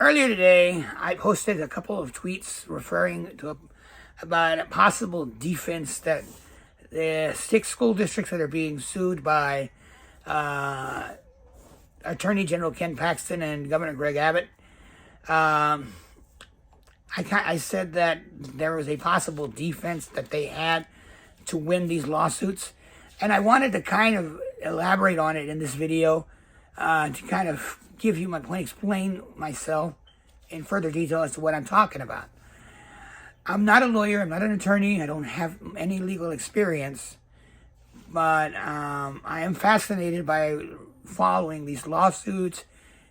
Earlier today, I posted a couple of tweets referring to about a possible defense that the 6 school districts that are being sued by Attorney General Ken Paxton and Governor Greg Abbott. I said that there was a possible defense that they had to win these lawsuits, and I wanted to kind of elaborate on it in this video to kind of give you my point, explain myself in further detail as to what I'm talking about. I'm not a lawyer, I'm not an attorney, I don't have any legal experience, but I am fascinated by following these lawsuits,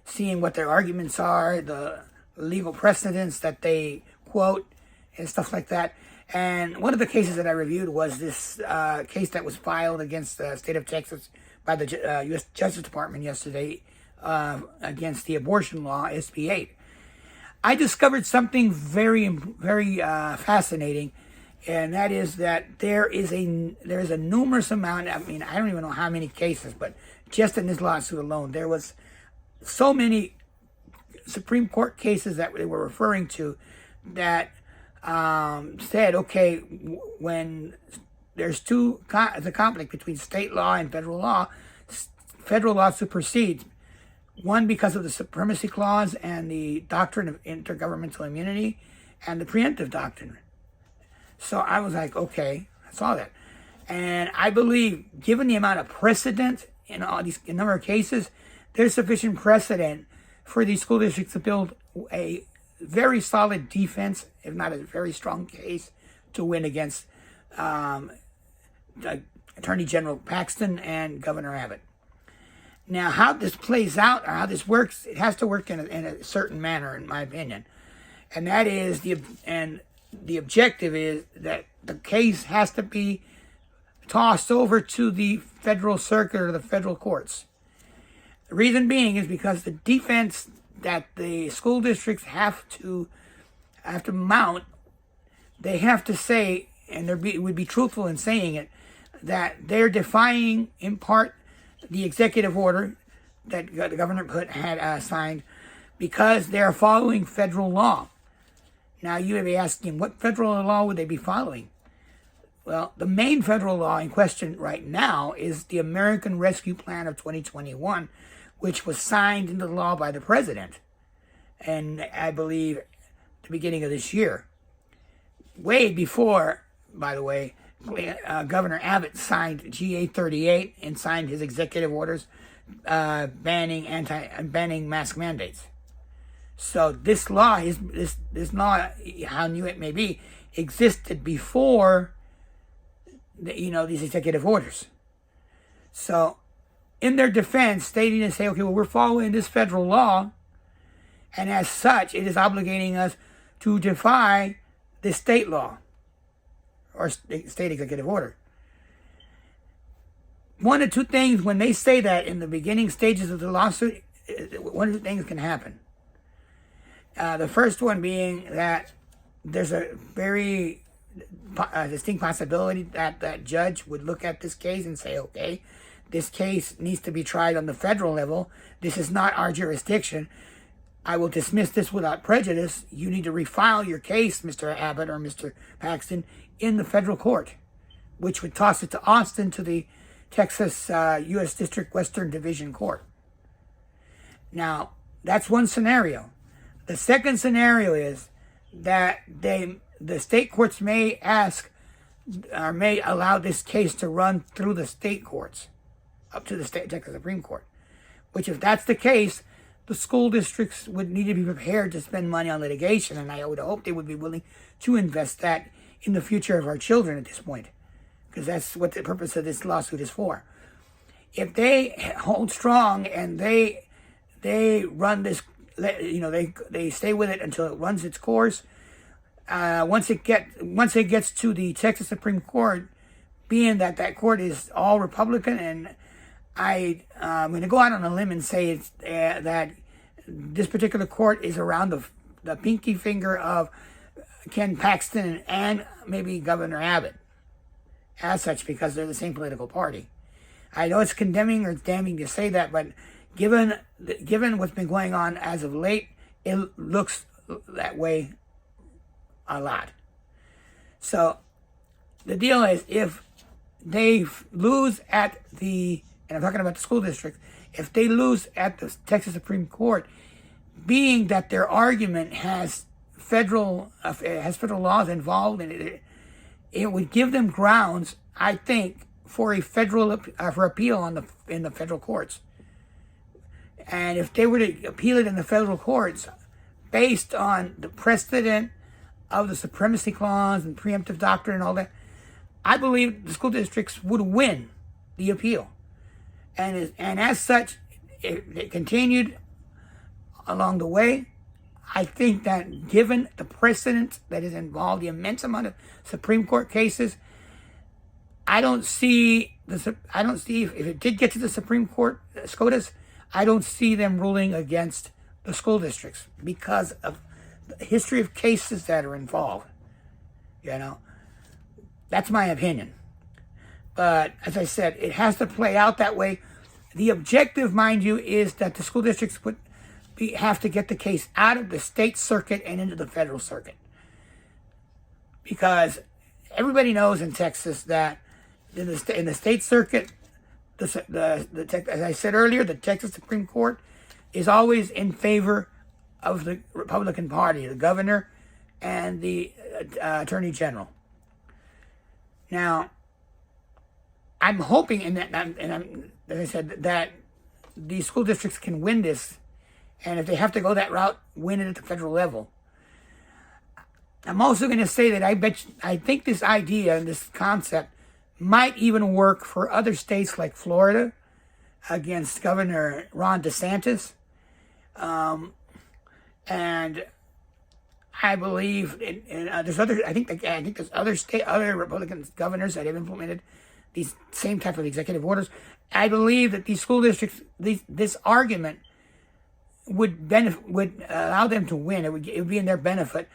seeing what their arguments are, the legal precedents that they quote, and stuff like that. And one of the cases that I reviewed was this case that was filed against the state of Texas by the U.S. Justice Department yesterday against the abortion law, SB 8. I discovered something very fascinating, and that is that there's a numerous amount. I mean, I don't even know how many cases, but just in this lawsuit alone, there was so many Supreme Court cases that they were referring to that said, okay, when there's the conflict between state law and federal law supersedes. One, because of the supremacy clause and the doctrine of intergovernmental immunity and the preemptive doctrine. So I was like, okay, I saw that. And I believe, given the amount of precedent in all these number of cases, there's sufficient precedent for these school districts to build a very solid defense, if not a very strong case, to win against Attorney General Paxton and Governor Abbott. Now, how this plays out, or how this works, it has to work in a certain manner, in my opinion. And that is, the objective is that the case has to be tossed over to the federal circuit or the federal courts. The reason being is because the defense that the school districts have to mount, they have to say, and would be truthful in saying it, that they're defying, in part, the executive order that the governor had signed, because they're following federal law. Now, you may be asking, what federal law would they be following? Well, the main federal law in question right now is the American Rescue Plan of 2021, which was signed into law by the president, and I believe the beginning of this year. Way before, by the way, Governor Abbott signed GA 38 and signed his executive orders banning mask mandates. So this law this law, how new it may be, existed before these executive orders. So in their defense, they need to say, okay, well, we're following this federal law, and as such, it is obligating us to defy the state law or state executive order. One of two things, when they say that in the beginning stages of the lawsuit, one of two things can happen. The first one being that there's a very distinct possibility that that judge would look at this case and say, okay, this case needs to be tried on the federal level. This is not our jurisdiction. I will dismiss this without prejudice. You need to refile your case, Mr. Abbott or Mr. Paxton, in the federal court, which would toss it to Austin, to the Texas U.S. District Western Division Court. Now, that's one scenario. The second scenario is that the state courts may ask or may allow this case to run through the state courts up to the Texas Supreme Court, which, if that's the case, the school districts would need to be prepared to spend money on litigation, and I would hope they would be willing to invest that in the future of our children at this point, because that's what the purpose of this lawsuit is for. If they hold strong and they run this, they stay with it until it runs its course. Once it gets to the Texas Supreme Court, being that court is all Republican, and I'm going to go out on a limb and say it's that this particular court is around the pinky finger of Ken Paxton and maybe Governor Abbott, as such, because they're the same political party. I know it's condemning or damning to say that, but given what's been going on as of late it looks that way a lot. So the deal is, if they lose at the, and I'm talking about the school district, if they lose at the Texas Supreme Court, being that their argument has federal laws involved in it, it would give them grounds, I think, for a federal for appeal in the federal courts. And if they were to appeal it in the federal courts, based on the precedent of the supremacy clause and preemptive doctrine and all that, I believe the school districts would win the appeal. And as such, it continued along the way. I think that given the precedent that is involved, the immense amount of Supreme Court cases, I don't see if it did get to the Supreme Court, SCOTUS, I don't see them ruling against the school districts because of the history of cases that are involved. That's my opinion. But as I said, it has to play out that way. The objective, mind you, is that the school districts would have to get the case out of the state circuit and into the federal circuit. Because everybody knows in Texas that in the state circuit, as I said earlier, the Texas Supreme Court is always in favor of the Republican Party, the governor and the attorney general. Now, I'm hoping, as I said, that these school districts can win this, and if they have to go that route, win it at the federal level. I'm also going to say that I think this idea and this concept might even work for other states like Florida against Governor Ron DeSantis, and I believe there's other. I think there's other Republican governors that have implemented these same type of executive orders. I believe that these school districts, this argument would allow them to win. It would be in their benefit,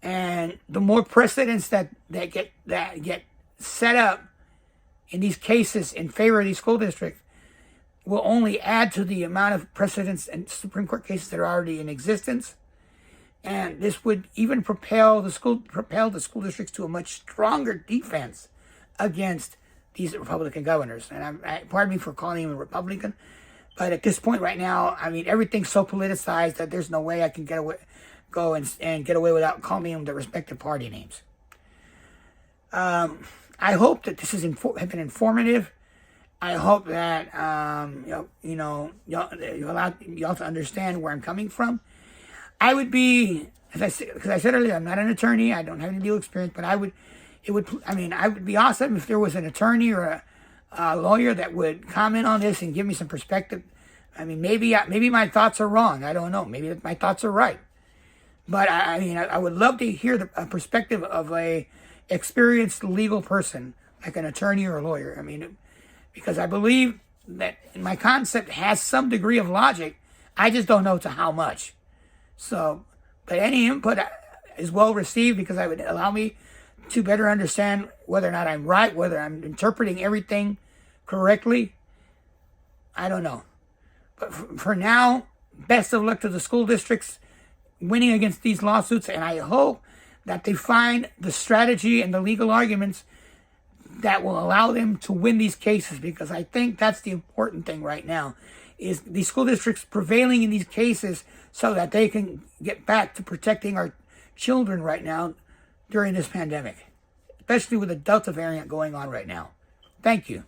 and the more precedents that get set up in these cases in favor of these school districts will only add to the amount of precedents and Supreme Court cases that are already in existence. And this would even propel the school districts to a much stronger defense against these Republican governors. And pardon me for calling him a Republican, but at this point right now, I mean, everything's so politicized that there's no way I can get away without calling them the respective party names. I hope that this has been informative. I hope that y'all to understand where I'm coming from. I would be, because I said earlier, I'm not an attorney. I don't have any legal experience, but I would be awesome if there was an attorney or a lawyer that would comment on this and give me some perspective. I mean, maybe my thoughts are wrong. I don't know. Maybe my thoughts are right. But I would love to hear the perspective of a experienced legal person, like an attorney or a lawyer. I mean, because I believe that my concept has some degree of logic. I just don't know to how much. So, but any input is well received, because it would allow me to better understand whether or not I'm right, whether I'm interpreting everything correctly. I don't know. But for now, best of luck to the school districts winning against these lawsuits, and I hope that they find the strategy and the legal arguments that will allow them to win these cases, because I think that's the important thing right now, is the school districts prevailing in these cases so that they can get back to protecting our children right now during this pandemic, especially with the Delta variant going on right now. Thank you.